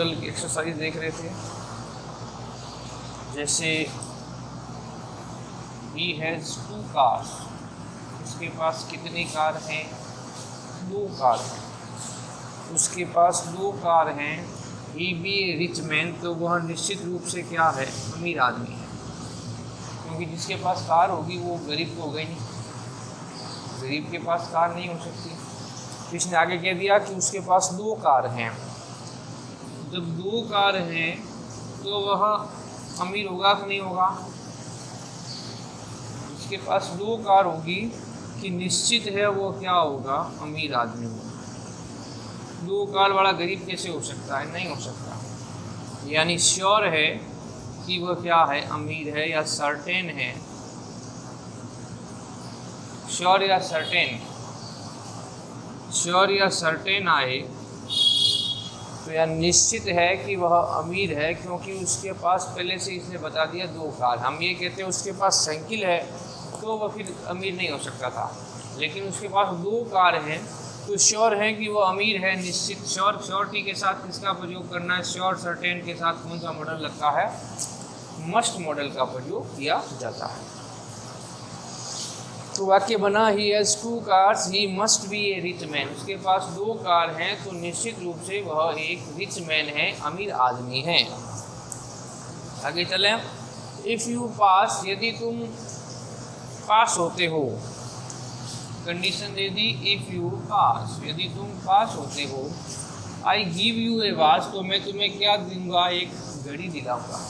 Model की exercise देख रहे थे। जैसे he has 2 cars, उसके पास कितनी कार हैं? 2 कार हैं। उसके पास 2 कार हैं। he be a rich man, तो वह निश्चित रूप से क्या है? अमीर आदमी है, क्योंकि जिसके पास कार होगी वो गरीब तो होगा ही नहीं, गरीब के पास कार नहीं हो सकती। इसने आगे कह दिया कि उसके पास 2 कार हैं। जब 2 कार हैं तो वह अमीर होगा कि नहीं होगा? उसके पास 2 कार होगी कि निश्चित है वो क्या होगा? अमीर आदमी होगा। 2 कार वाला गरीब कैसे हो सकता है? नहीं हो सकता। यानी श्योर है कि वह क्या है? अमीर है, या सर्टेन है। श्योर या सर्टेन, श्योर या सर्टेन आए तो यह निश्चित है कि वह अमीर है, क्योंकि उसके पास पहले से इसने बता दिया 2 कार। हम ये कहते हैं उसके पास साइकिल है तो वह फिर अमीर नहीं हो सकता था, लेकिन उसके पास 2 कार हैं तो श्योर है कि वह अमीर है निश्चित। श्योरिटी के साथ किसका प्रयोग करना है? श्योर सर्टेन के साथ कौन सा मॉडल लगता है? मस्ट मॉडल का प्रयोग किया जाता है। तो वाक्य बना he has 2 cars, he must be A rich man. उसके पास 2 कार हैं तो निश्चित रूप से वह एक रिच मैन है, अमीर आदमी है। आगे चलें। इफ़ यू पास, यदि तुम पास होते हो, condition they the if you pass, यदि तुम पास होते हो। I give U A watch, तो मैं तुम्हें क्या दूंगा? एक घड़ी दिलाऊंगा।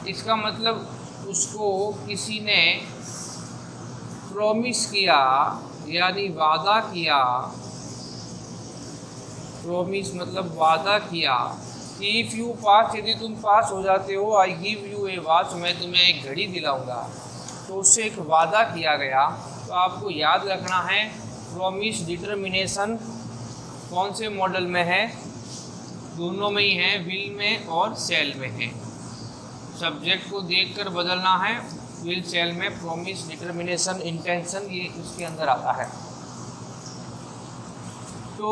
इसका मतलब उसको किसी ने प्रॉमिस किया, यानी वादा किया। प्रॉमिस मतलब वादा किया कि इफ़ यू पास, यदि तुम पास हो जाते हो, I give U A watch, मैं तुम्हें एक घड़ी दिलाऊंगा। तो उससे एक वादा किया गया। तो आपको याद रखना है प्रॉमिस डिटर्मिनेशन कौन से मॉडल में है? दोनों में ही है, विल में और शैल में है। सब्जेक्ट को देखकर बदलना है। विल शैल में प्रॉमिस डिटर्मिनेशन इंटेंशन ये उसके अंदर आता है। तो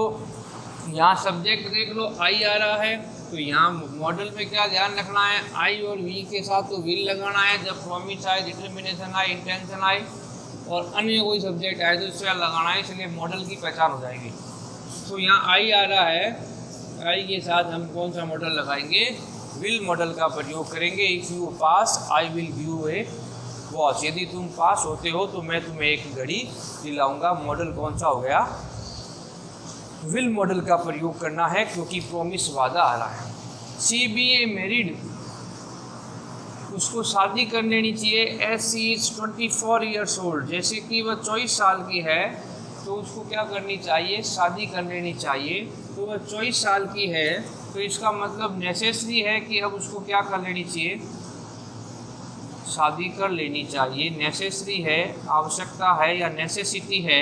यहाँ सब्जेक्ट देख लो, आई आ रहा है, तो यहाँ मॉडल में क्या ध्यान रखना है? आई और वी के साथ तो विल लगाना है जब प्रॉमिस आए, डिटर्मिनेशन आए, इंटेंशन आए, और अन्य कोई सब्जेक्ट आए तो इससे लगाना है, इसलिए मॉडल की पहचान हो जाएगी। तो यहाँ आई आ रहा है, आई के साथ हम कौन सा मॉडल लगाएंगे? विल मॉडल का प्रयोग करेंगे। If you pass I will give U A watch, यदि तुम पास होते हो तो मैं तुम्हें एक घड़ी दिलाऊंगा। मॉडल कौन सा हो गया? विल मॉडल का प्रयोग करना है, क्योंकि प्रॉमिस वादा आ रहा है। सी बी ए मैरिड, उसको शादी कर लेनी चाहिए। S C is 24 years old, जैसे कि वह 24 साल की है तो उसको क्या करनी चाहिए? शादी कर लेनी चाहिए। तो वह 24 साल की है तो इसका मतलब नेसेसरी है कि अब उसको क्या कर लेनी चाहिए? शादी कर लेनी चाहिए। नेसेसरी है, आवश्यकता है या नेसेसिटी है।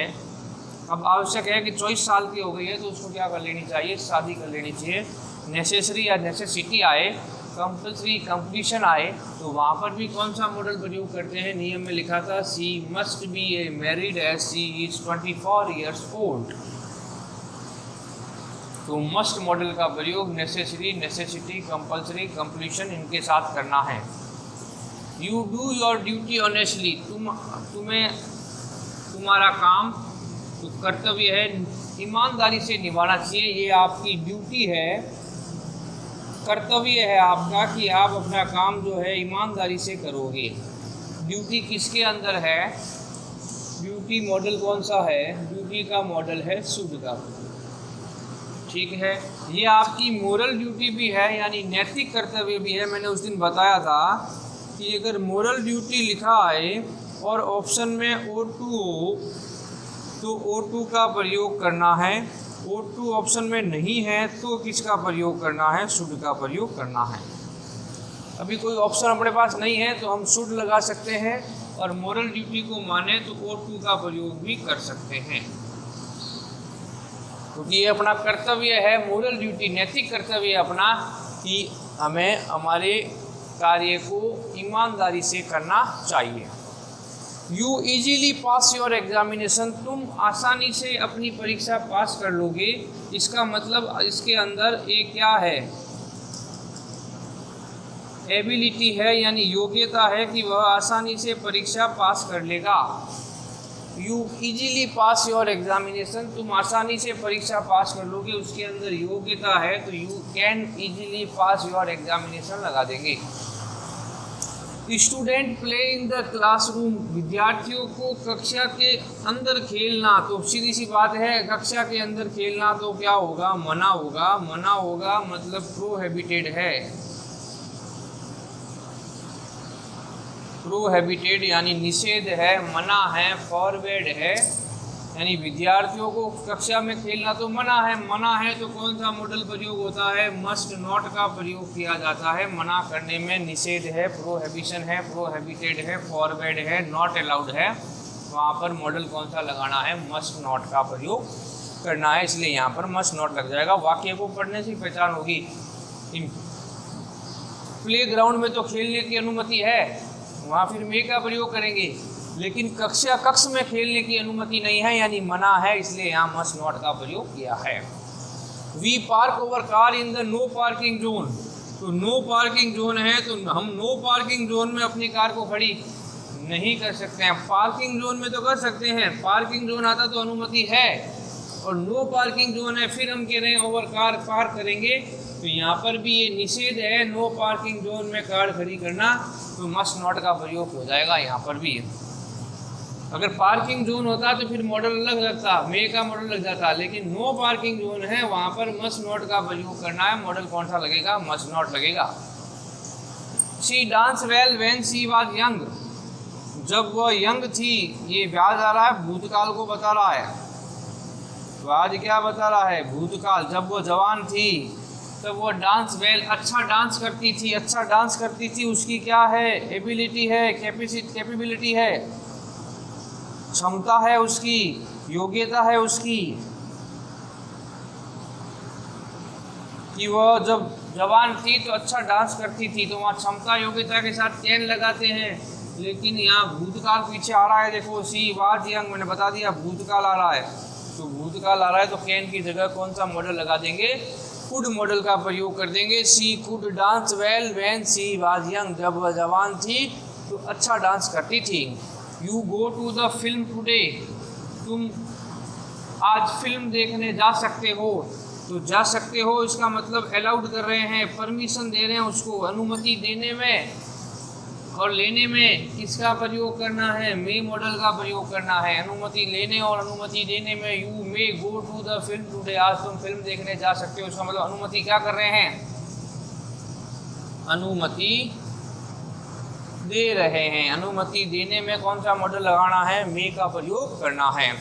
अब आवश्यक है कि 24 साल की हो गई है तो उसको क्या कर लेनी चाहिए? शादी कर लेनी चाहिए। नेसेसरी या नेसेसिटी आए, कंपल्सरी कंप्लीशन आए, तो वहाँ पर भी कौन सा मॉडल प्रयोग करते हैं? नियम में लिखा था she must be a married as she is 24 years old. तो मस्ट मॉडल का प्रयोग नेसेसरी, नेसेसिटी, कंपल्सरी, कंप्लीशन इनके साथ करना है। You do your duty honestly, तुम्हारा काम तो कर्तव्य है ईमानदारी से निभाना चाहिए। ये आपकी ड्यूटी है, कर्तव्य है आपका कि आप अपना काम जो है ईमानदारी से करोगे। ड्यूटी किसके अंदर है? ड्यूटी मॉडल कौन सा है? ड्यूटी का मॉडल है शुड का। ठीक है, ये आपकी मोरल ड्यूटी भी है, यानी नैतिक कर्तव्य भी है। मैंने उस दिन बताया था कि अगर मोरल ड्यूटी लिखा आए और ऑप्शन में O2 हो तो O2 का प्रयोग करना है। O2 ऑप्शन में नहीं है तो किसका प्रयोग करना है? शुड का प्रयोग करना है। अभी कोई ऑप्शन अपने पास नहीं है तो हम शुड लगा सकते हैं, और मोरल ड्यूटी को माने तो O2 का प्रयोग भी कर सकते हैं, क्योंकि ये अपना कर्तव्य है। मोरल ड्यूटी नैतिक कर्तव्य अपना कि हमें हमारे कार्य को ईमानदारी से करना चाहिए। You easily pass your examination, तुम आसानी से अपनी परीक्षा पास कर लोगे। इसका मतलब इसके अंदर एक क्या है, एबिलिटी है, यानी योग्यता है कि वह आसानी से परीक्षा पास कर लेगा। You easily pass your examination, तुम आसानी से परीक्षा पास कर लोगे, उसके अंदर योग्यता है, तो you can easily pass your examination लगा देंगे। Student play in the classroom, विद्यार्थियों को कक्षा के अंदर खेलना, तो सीधी सी बात है कक्षा के अंदर खेलना तो क्या होगा, मना होगा। मना होगा मतलब प्रोहिबिटेड है, प्रोहिबिटेड यानी निषेध है, मना है, फॉरवर्ड है, यानी विद्यार्थियों को कक्षा में खेलना तो मना है। मना है तो कौन सा मॉडल प्रयोग होता है, मस्ट नॉट का प्रयोग किया जाता है। मना करने में निषेध है, प्रोहिबिशन है, प्रोहिबिटेड है, फॉरवर्ड है, नॉट अलाउड है, वहाँ पर मॉडल कौन सा लगाना है, मस्ट नॉट का प्रयोग करना है, इसलिए यहाँ पर मस्ट नॉट लग जाएगा। वाक्य को पढ़ने से पहचान होगी। प्ले ग्राउंड में तो खेलने की अनुमति है, वहाँ फिर मे का प्रयोग करेंगे, लेकिन कक्ष में खेलने की अनुमति नहीं है, यानी मना है, इसलिए यहाँ मस्ट नॉट का प्रयोग किया है। We park over car in the no parking zone, तो नो पार्किंग जोन है तो हम नो पार्किंग जोन में अपनी कार को खड़ी नहीं कर सकते हैं। पार्किंग जोन में तो कर सकते हैं, पार्किंग जोन आता तो अनुमति है, और नो पार्किंग जोन है फिर हम कह रहे हैं ओवर कार पार्क करेंगे, तो यहाँ पर भी ये निषेध है नो पार्किंग जोन में कार खड़ी करना, तो मस्ट नॉट का प्रयोग हो जाएगा यहाँ पर भी। अगर पार्किंग जोन होता तो फिर मॉडल अलग लगता, मे का मॉडल लग जाता, लेकिन नो पार्किंग जोन है, वहाँ पर मस्ट नॉट का प्रयोग करना है, मॉडल कौन सा लगेगा, मस्ट नॉट लगेगा। She dance well when she was young, जब वह यंग थी, ये व्याज आ रहा है, भूतकाल को बता रहा है, तो आज क्या बता रहा है, भूतकाल। जब वो जवान थी तब वो डांस वेल, अच्छा डांस करती थी, अच्छा डांस करती थी, उसकी क्या है, एबिलिटी है, कैपेबिलिटी है, क्षमता है उसकी, योग्यता है उसकी, कि वह जब जवान थी तो अच्छा डांस करती थी, तो वहाँ क्षमता योग्यता के साथ कैन लगाते हैं, लेकिन यहाँ भूतकाल पीछे आ रहा है, देखो सी वाज यंग, मैंने बता दिया भूतकाल आ रहा है, तो भूतकाल आ रहा है तो कैन की जगह कौन सा मॉडल लगा देंगे, कुड मॉडल का प्रयोग कर देंगे। She could dance well when she was young, जब वह जवान थी तो अच्छा डांस करती थी। You go to the film today, तुम आज फिल्म देखने जा सकते हो, तो जा सकते हो इसका मतलब अलाउड कर रहे हैं, परमिशन दे रहे हैं उसको, अनुमति देने में और लेने में किसका प्रयोग करना है, मे मॉडल का प्रयोग करना है। अनुमति लेने और अनुमति देने में you may go to the film today, आज तुम फिल्म देखने जा सकते हो, इसका मतलब अनुमति क्या कर रहे हैं, अनुमति दे रहे हैं। अनुमति देने में कौन सा मॉडल लगाना है, मे का प्रयोग करना है।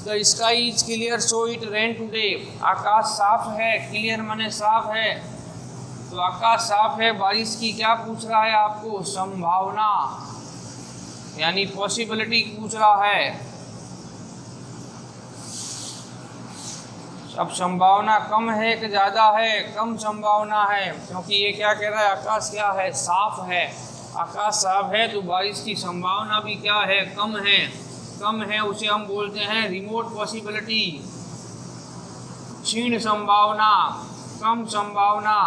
The sky is clear so it rain today, आकाश साफ है, क्लियर माने साफ है, तो आकाश साफ है, बारिश की क्या पूछ रहा है आपको, संभावना, यानी पॉसिबिलिटी पूछ रहा है। अब संभावना कम है कि ज़्यादा है, कम संभावना है, क्योंकि ये क्या कह रहा है, आकाश क्या है, साफ है, आकाश साफ है, तो बारिश की संभावना भी क्या है, कम है। कम है उसे हम बोलते हैं रिमोट पॉसिबिलिटी, क्षीण संभावना, कम संभावना,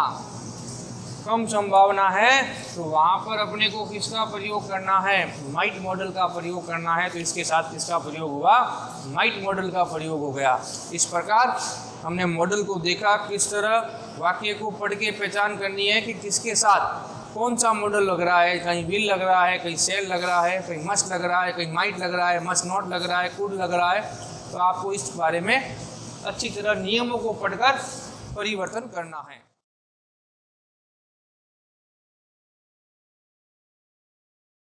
कम संभावना है, तो वहाँ पर अपने को किसका प्रयोग करना है, माइट मॉडल का प्रयोग करना है, तो इसके साथ किसका प्रयोग हुआ, माइट मॉडल का प्रयोग हो गया। इस प्रकार हमने मॉडल को देखा, किस तरह वाक्य को पढ़ के पहचान करनी है कि किसके साथ कौन सा मॉडल लग रहा है, कहीं विल लग रहा है, कहीं सेल लग रहा है, कहीं मस्ट लग रहा है, कहीं माइट लग रहा है, मस्ट नॉट लग रहा है, कुड लग रहा है। तो आपको इस बारे में अच्छी तरह नियमों को पढ़कर परिवर्तन करना है।